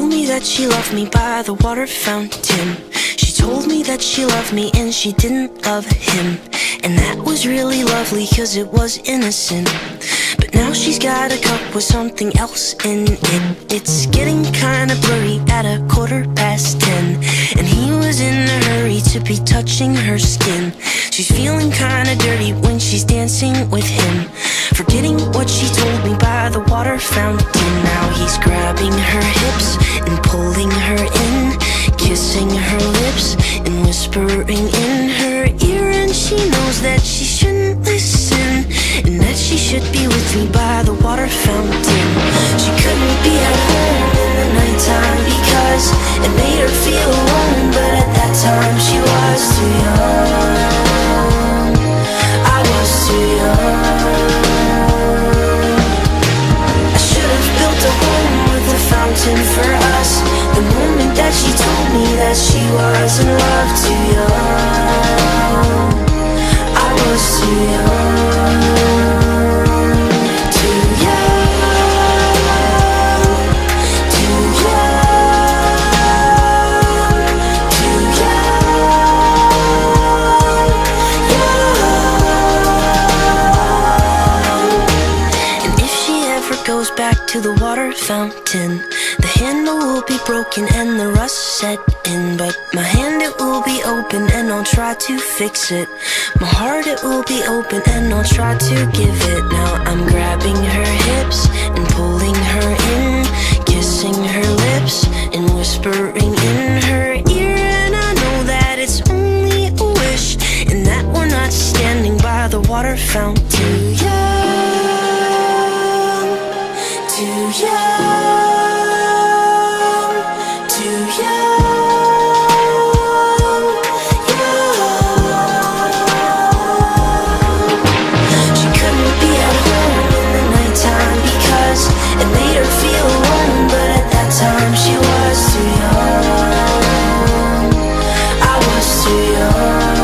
told me that she loved me by the water fountain. She told me that she loved me and she didn't love him. And that was really lovely cause it was innocent. But now she's got a cup with something else in it. It's getting kinda blurry at 10:15. And he was in a hurry to be touching her skin. She's feeling kinda dirty when she's dancing with him, forgetting what she told me by the water fountain. Now he's grabbing her hips and pulling her in, kissing her lips and whispering in her ear. And she knows that she shouldn't listen, and that she should be with me by the water fountain. She couldn't be at home in the nighttime because it made her feel alone. But at that time she was too young. I was too young. I should have built a home with a fountain for us. The moment that she told me that she was in love, too young. I was too young. Too young. Too young. Too young. Young. And if she ever goes back to the water fountain, the handle will be broken and the rust set in. But my hand, it will be open and I'll try to fix it. My heart, it will be open and I'll try to give it. Now I'm grabbing her hips and pulling her in, kissing her lips and whispering in her ear. And I know that it's only a wish, and that we're not standing by the water fountain. Too young. Too young. Too young. Young. She couldn't be at home in the nighttime because it made her feel alone. But at that time she was too young. I was too young.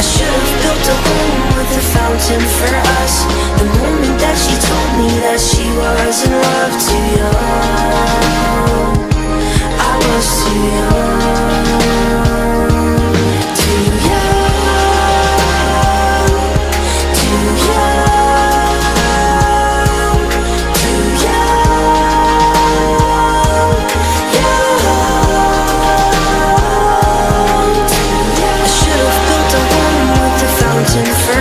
I should have built a home with a fountain for us. The moment that she told me that she was in love, too young. I was too young. Too young. Too young. Too young. Young. I should have built a home with a fountain for